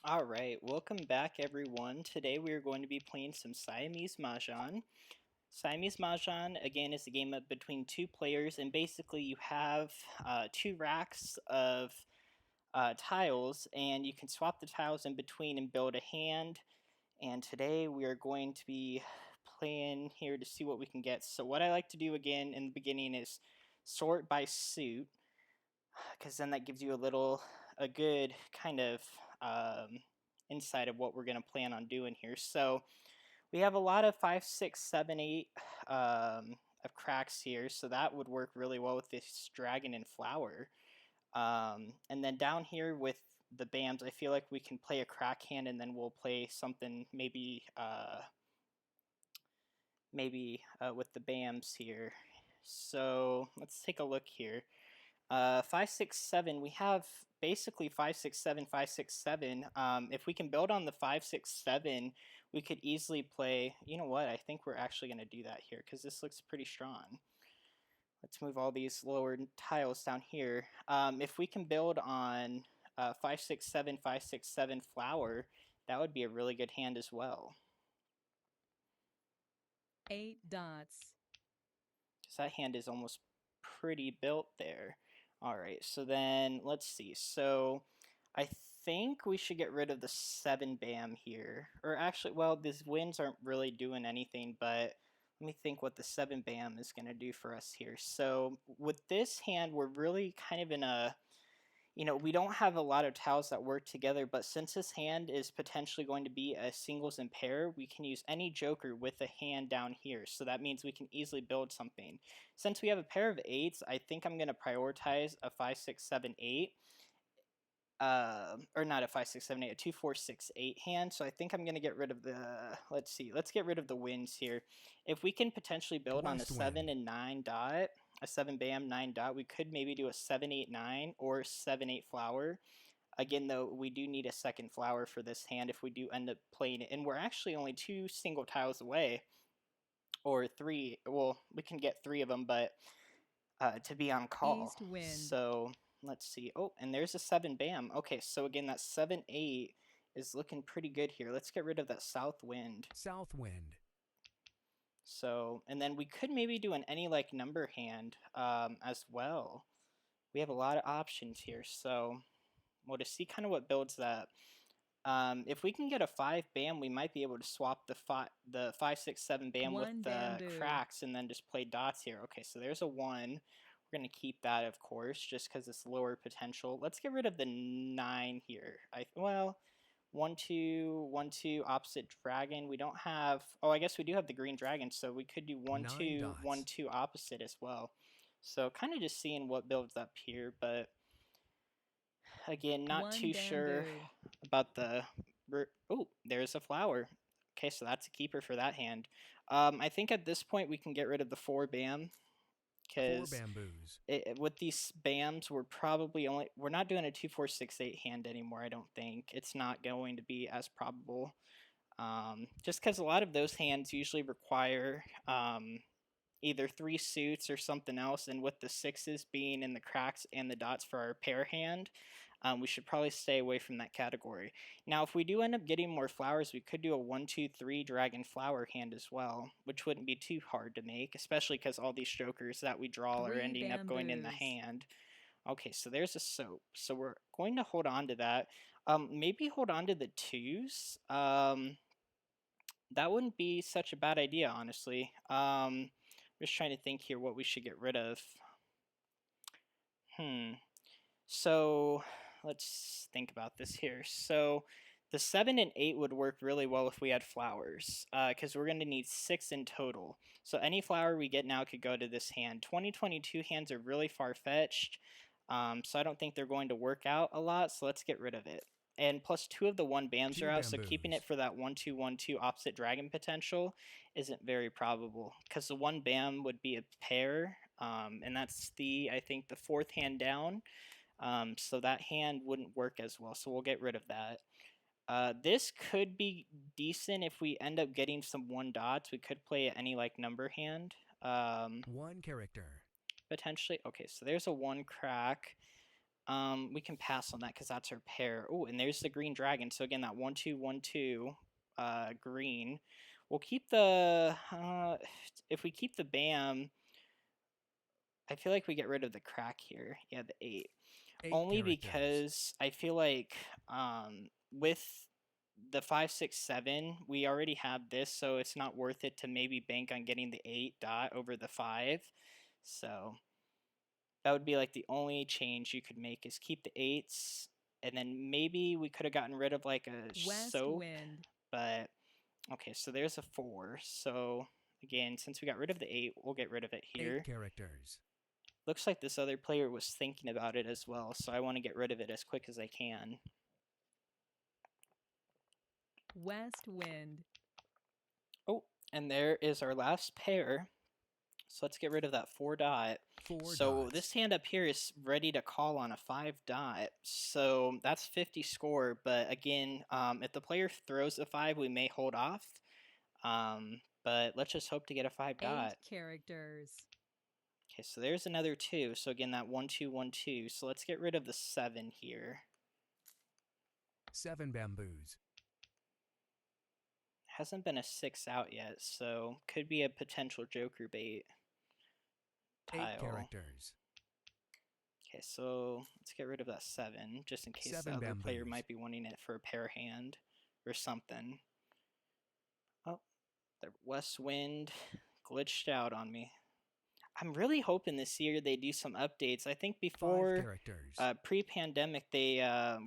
Alright, welcome back everyone. Today we are going to be playing some Siamese Mahjong. Siamese Mahjong, again, is a game between two players, and basically you have two racks of tiles, and you can swap the tiles in between and build a hand. And today we are going to be playing here to see what we can get. So what I like to do again in the beginning is sort by suit, because then that gives you a good kind of insight of what we're going to plan on doing here. So we have a lot of 5, 6, 7, 8 of cracks here, so that would work really well with this dragon and flower. And then down here with the BAMs, I feel like we can play a crack hand, and then we'll play something maybe with the BAMs here. So let's take a look here. 5, 6, 7. We have basically 5, 6, 7, 5, 6, 7. If we can build on the 5, 6, 7, we could easily play. You know what? I think we're actually going to do that here because this looks pretty strong. Let's move all these lower tiles down here. If we can build on 5, 6, 7, 5, 6, 7 flower, that would be a really good hand as well. 8 dots. Because that hand is almost pretty built there. Alright, so then let's see. So I think we should get rid of the 7 BAM here. Or actually, well, these wins aren't really doing anything, but let me think what the 7 BAM is going to do for us here. So with this hand, we're really kind of in a, we don't have a lot of tiles that work together, but since this hand is potentially going to be a singles and pair, we can use any joker with a hand down here. So that means we can easily build something. Since we have a pair of 8s, I think I'm going to prioritize a 5, 6, 7, 8. Or not a 5, 6, 7, 8, a 2, 4, 6, 8 hand. So I think I'm going to get rid of the, let's see, let's get rid of the wins here. If we can potentially build on a 7 and 9 dot, a 7 BAM, 9 dot, we could maybe do a 7, 8, 9 or 7, 8 flower. Again, though, we do need a second flower for this hand if we do end up playing it. And we're actually only 2 single tiles away, or 3. Well, we can get 3 of them, but to be on call. East wind. So let's see. Oh, and there's a 7 BAM. Okay, so again, that 7, 8 is looking pretty good here. Let's get rid of that south wind. South wind. So, and then we could maybe do an any like number hand as well. We have a lot of options here. So we'll just see kind of what builds that. If we can get a 5 BAM, we might be able to swap the 5, 6, 7 BAM with the bamboo. cracks and then just play dots here. Okay, so there's a 1. We're going to keep that, of course, just because it's lower potential. Let's get rid of the 9 here. Well, 1, 2, 1, 2, opposite dragon. We don't have... Oh, I guess we do have the green dragon, so we could do 1, 2, dots. 1, 2 opposite as well. So kind of just seeing what builds up here, but... Again, not too sure about the... Oh, there's a flower. Okay, so that's a keeper for that hand. I think at this point we can get rid of the 4 BAM. 4 bamboos. With these BAMs, we're not doing a 2, 4, 6, 8 hand anymore, I don't think. It's not going to be as probable. Just because a lot of those hands usually require... either 3 suits or something else, and with the 6s being in the cracks and the dots for our pair hand, we should probably stay away from that category. Now, if we do end up getting more flowers, we could do a 1, 2, 3 dragon flower hand as well, which wouldn't be too hard to make, especially because all these jokers that we draw are ending up going in the hand. Okay, so there's a soap. So we're going to hold on to that. Maybe hold on to the 2s. That wouldn't be such a bad idea, honestly. Just trying to think here what we should get rid of. So let's think about this here. So the 7 and 8 would work really well if we had flowers, because we're going to need 6 in total. So any flower we get now could go to this hand. 2022 hands are really far-fetched, so I don't think they're going to work out a lot, so let's get rid of it. And plus 2 of the 1 BAMs are out, so keeping it for that 1, 2, 1, 2 opposite dragon potential isn't very probable, because the 1 BAM would be a pair, and that's I think the 4th hand down, so that hand wouldn't work as well, so we'll get rid of that. This could be decent if we end up getting some 1 dots. We could play any like number hand. 1 character. Potentially. Okay, so there's a 1 crack. We can pass on that because that's our pair. Oh, and there's the green dragon. So again, that 1-2-1-2 green. We'll keep the if we keep the bam, I feel like we get rid of the crack here. Yeah, the 8. Only characters. because I feel like with the 5-6-7, we already have this, so it's not worth it to maybe bank on getting the 8 dot over the 5. So that would be like the only change you could make is keep the 8s, and then maybe we could have gotten rid of like a West soap, wind. but okay, so there's a 4. So again, since we got rid of the 8, we'll get rid of it here. 8 characters. Looks like this other player was thinking about it as well, so I want to get rid of it as quick as I can. West wind. Oh, and there is our last pair. So let's get rid of that 4 dot. 4 so dots. this hand up here is ready to call on a 5 dot. So that's 50 score, but again, if the player throws a 5, we may hold off. But let's just hope to get a 5 dot. 8 characters. Okay, so there's another 2. So again, that 1-2-1-2. So let's get rid of the 7 here. 7 bamboos. Hasn't been a 6 out yet, so could be a potential joker bait. 8 Tile. characters. Okay, so let's get rid of that 7, just in case the 7 other player bamboos. might be wanting it for a pair hand or something. Oh, the west wind glitched out on me. I'm really hoping this year they do some updates. I think 5 before characters. pre-pandemic they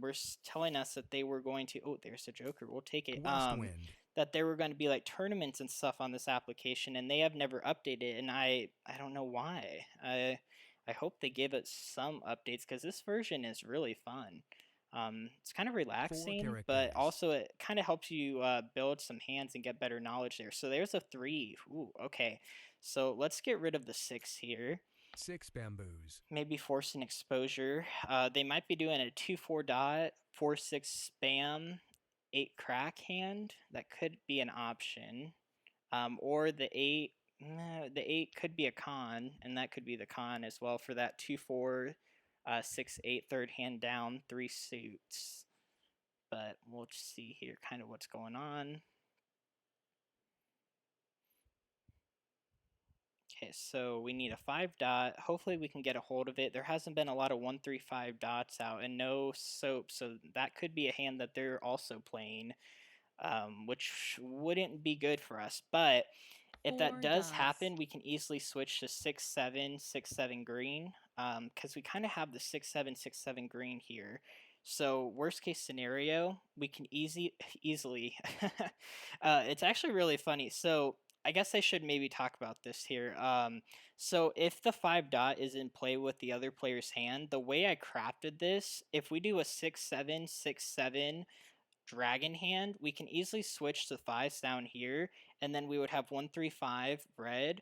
were telling us that they were going to. Oh, there's a joker. We'll take it. West wind. That there were going to be like tournaments and stuff on this application, and they have never updated, and I don't know why. I hope they give it some updates because this version is really fun. It's kind of relaxing, but also it kind of helps you build some hands and get better knowledge there. So there's a 3. Ooh, okay. So let's get rid of the 6 here. 6 bamboos. Maybe force an exposure. They might be doing a 2-4 dot, 4-6 spam, 8 crack hand. That could be an option. Or the 8. The 8 could be a con, and that could be the con as well for that 2-4, 6-8 third hand down, 3 suits. But we'll just see here kind of what's going on. Okay, so we need a 5 dot. Hopefully we can get a hold of it. There hasn't been a lot of 1-3-5 dots out and no soap, so that could be a hand that they're also playing, which wouldn't be good for us. But if that does happen, we can easily switch to 6-7, 6-7 green, because we kind of have the 6-7, 6-7 green here. So worst case scenario, we can easily, it's actually really funny. So I guess I should maybe talk about this here. So if the 5 dot is in play with the other player's hand, the way I crafted this, if we do a 6-7, 6-7 dragon hand, we can easily switch to 5s down here, and then we would have 1-3-5 red,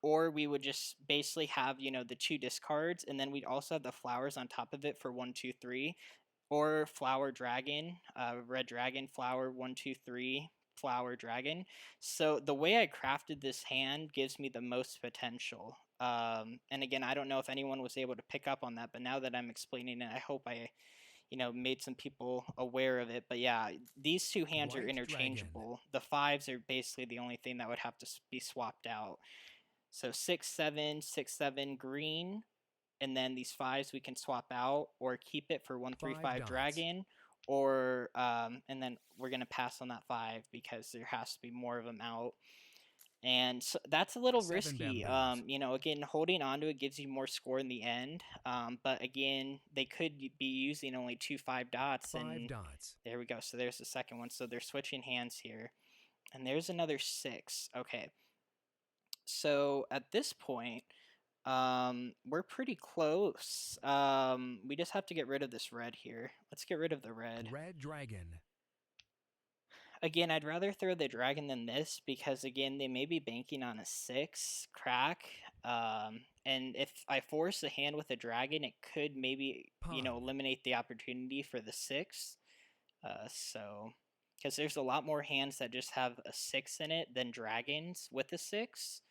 or we would just basically have, you know, the 2 discards, and then we'd also have the flowers on top of it for 1-2-3, or flower dragon, red dragon, flower, 1-2-3, flower dragon. So the way I crafted this hand gives me the most potential. And again, I don't know if anyone was able to pick up on that, but now that I'm explaining it, I hope I, you know, made some people aware of it. But yeah, these 2 hands are interchangeable. The 5s are basically the only thing that would have to be swapped out. So 6-7, 6-7 green, and then these 5s we can swap out or keep it for 1-3-5 dragon, or and then we're gonna pass on that 5 because there has to be more of them out. And so that's a little risky. You know, again, holding on to it gives you more score in the end. But again, they could be using only 2 5 dots. 5 dots. There we go. So there's the second one. So they're switching hands here. And there's another 6. Okay. So at this point, we're pretty close. We just have to get rid of this red here. Let's get rid of the red. Red dragon. Again, I'd rather throw the dragon than this because, again, they may be banking on a 6 crack. And if I force a hand with a dragon, it could maybe, you know, eliminate the opportunity for the 6. So, because there's a lot more hands that just have a 6 in it than dragons with a 6.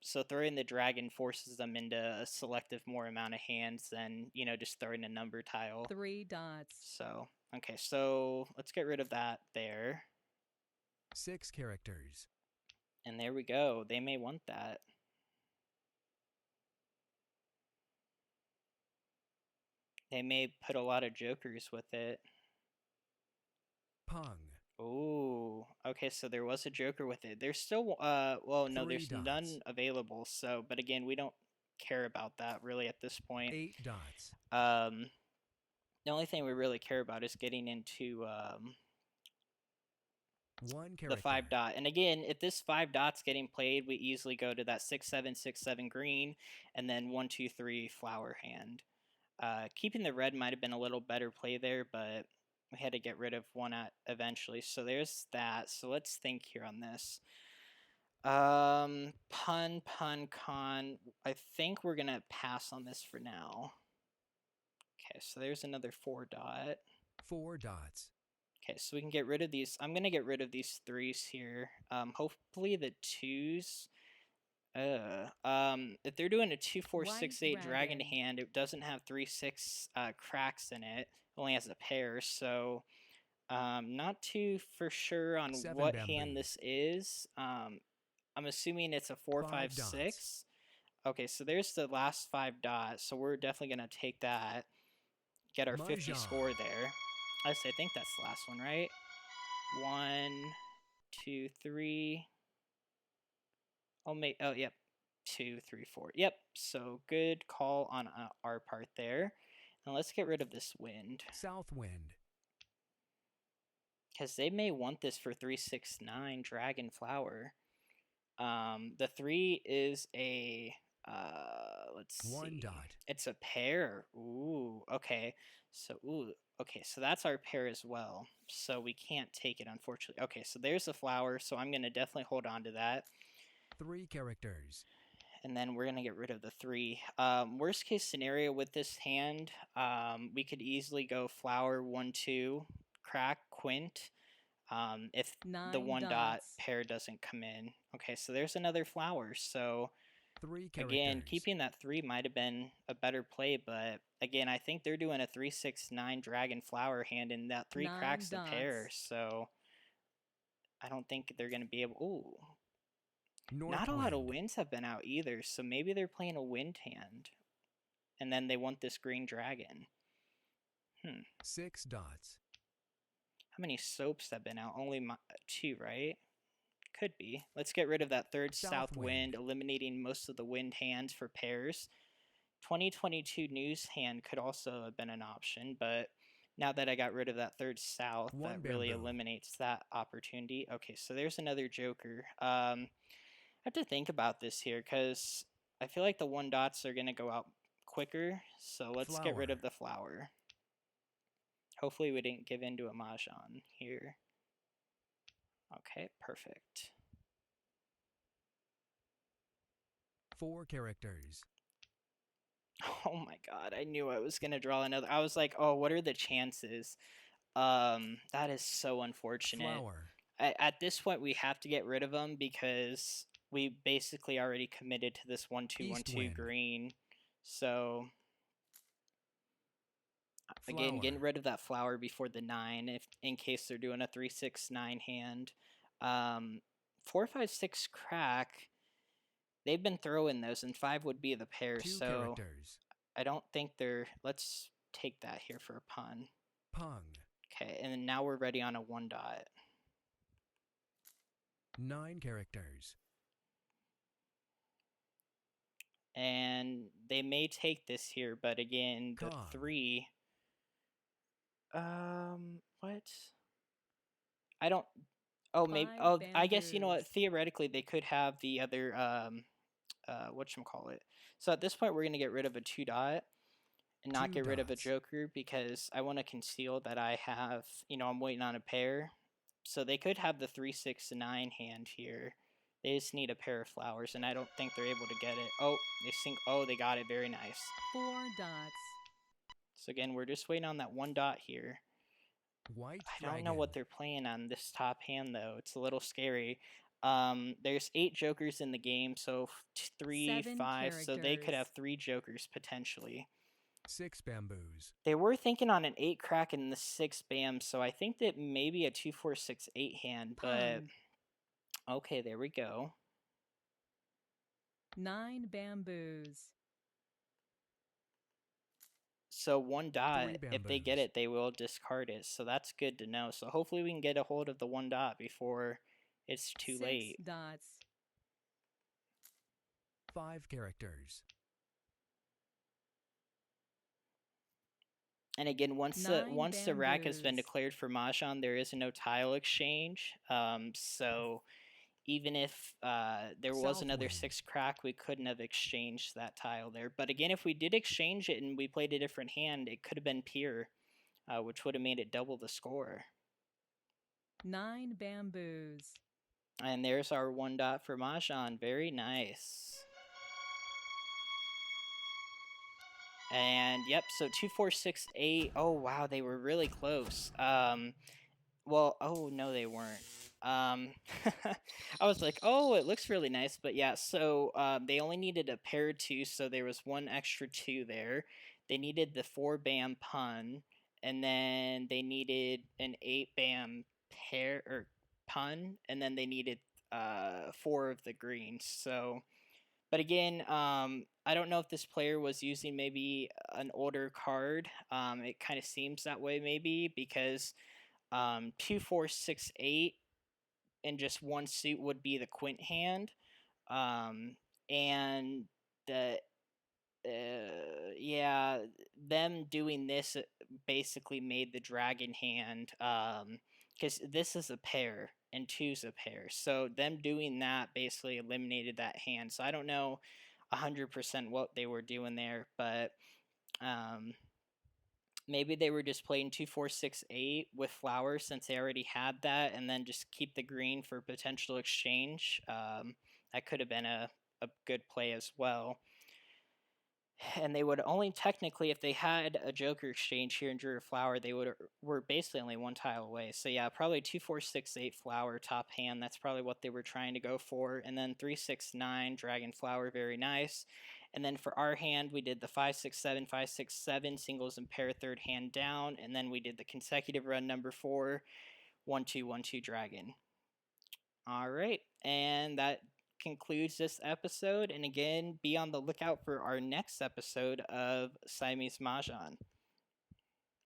So throwing the dragon forces them into a selective more amount of hands than, you know, just throwing a number tile. 3 dots. So, okay, so let's get rid of that there. 6 characters. And there we go. They may want that. They may put a lot of jokers with it. Pung. Ooh, okay, so there was a joker with it. There's still, well, no, 3 there's dots. none available, so, but again, we don't care about that really at this point. 8 dots. The only thing we really care about is getting into, 1 character. the 5 dot. And again, if this 5 dot's getting played, we easily go to that 6-7, 6-7 green, and then 1-2-3 flower hand. Keeping the red might have been a little better play there, but we had to get rid of one eventually. So there's that. So let's think here on this. Pun, con. I think we're gonna pass on this for now. Okay, so there's another 4 dot. 4 dots. Okay, so we can get rid of these. I'm gonna get rid of these 3s here. Hopefully the 2s. If they're doing a 2-4-6-8 dragon hand, it doesn't have 3-6 cracks in it. It only has a pair, so not too for sure on 7 what bamboo. hand this is. I'm assuming it's a 4-5-6. dots. Okay, so there's the last 5 dots, so we're definitely gonna take that. Get our 50 Mahjongg. score there. I think that's the last one, right? 1, 2, 3. Oh, yep. 2, 3, 4. Yep. So good call on our part there. Now let's get rid of this wind. South wind. Because they may want this for 3-6-9 dragon flower. The 3 is a, let's see. 1 dot. It's a pair. Ooh, okay. So, okay, so that's our pair as well. So we can't take it, unfortunately. Okay, so there's the flower, so I'm going to definitely hold on to that. 3 characters. And then we're going to get rid of the 3. Worst case scenario with this hand, we could easily go flower 1-2, crack, quint, if the 1 dot pair doesn't come in. Okay, so there's another flower. So 3 characters. again, keeping that 3 might have been a better play, but again, I think they're doing a 3-6-9 dragon flower hand, and that 3 cracks the pair. So I don't think they're going to be able. Ooh. Not a lot of winds have been out either, so maybe they're playing a wind hand. And then they want this green dragon. 6 dots. How many soaps have been out? Only 2, right? Could be. Let's get rid of that 3rd south wind, eliminating most of the wind hands for pairs. 2022 news hand could also have been an option, but now that I got rid of that 3rd south, that really eliminates that opportunity. Okay, so there's another joker. I have to think about this here because I feel like the 1 dots are going to go out quicker. So let's get rid of the flower. Hopefully we didn't give in to a Mahjongg here. Okay, perfect. 4 characters. Oh my god, I knew I was going to draw another. I was like, oh, what are the chances? That is so unfortunate. Flower. At this point, we have to get rid of them because we basically already committed to this 1-2-1-2 green. So again, getting rid of that flower before the 9, if in case they're doing a 3-6-9 hand. 4-5-6 crack. They've been throwing those, and 5 would be the pair. 2 so characters. I don't think they're. Let's take that here for a pun. Pung. Okay, and then now we're ready on a 1 dot. 9 characters. And they may take this here, but again, the 3. What? I don't. Oh, maybe. Oh, I guess you know what. Theoretically, they could have the other. Whatchamacallit. So at this point, we're gonna get rid of a 2 dot and not get rid of a joker because I want to conceal that I have. You know, I'm waiting on a pair. So they could have the 3-6-9 hand here. They just need a pair of flowers, and I don't think they're able to get it. Oh, they got it. Very nice. 4 dots. So again, we're just waiting on that 1 dot here. White I don't know what they're playing on this top hand, though. It's a little scary. There's 8 jokers in the game, so 3, 7 5, so they could have characters. 3 jokers potentially. 6 bamboos. They were thinking on an 8 crack and the 6 bam, so I think that maybe a 2, 4, 6, 8 hand, but Pung. okay, there we go. 9 bamboos. So 1 dot, 3 if they get bamboos. it, they will discard it, so that's good to know. So hopefully we can get a hold of the 1 dot before it's too 6 late. dots. 5 characters. And again, once the rack has been bamboos. declared for Mahjong, there is no tile exchange. So even if there was another Southwind. 6 crack, we couldn't have exchanged that tile there. But again, if we did exchange it and we played a different hand, it could have been pure, which would have made it double the score. 9 bamboos. And there's our 1 dot for Mahjong. Very nice. And yep, so 2, 4, 6, 8. Oh wow, they were really close. Well, oh no, they weren't. I was like, oh, it looks really nice, but yeah. So they only needed a pair 2, so there was 1 extra 2 there. They needed the 4 bam pun, and then they needed an 8 bam pair or pun, and then they needed 4 of the greens. So. But again, I don't know if this player was using maybe an older card. It kind of seems that way maybe because 2, 4, 6, 8 and just 1 suit would be the quint hand. And the yeah, them doing this basically made the dragon hand because this is a pair and 2's a pair, so them doing that basically eliminated that hand. So I don't know 100% what they were doing there, but maybe they were just playing 2, 4, 6, 8 with flowers since they already had that, and then just keep the green for potential exchange. That could have been a good play as well. And they would only technically, if they had a joker exchange here and drew a flower, they were basically only 1 tile away. So yeah, probably 2, 4, 6, 8 flower top hand. That's probably what they were trying to go for. And then 3, 6, 9 dragon flower, very nice. And then for our hand, we did the 5, 6, 7, 5, 6, 7 singles and pair 3rd hand down, and then we did the consecutive run number 4, 1, 2, 1, 2 dragon. All right, and that concludes this episode. And again, be on the lookout for our next episode of Siamese Mahjong.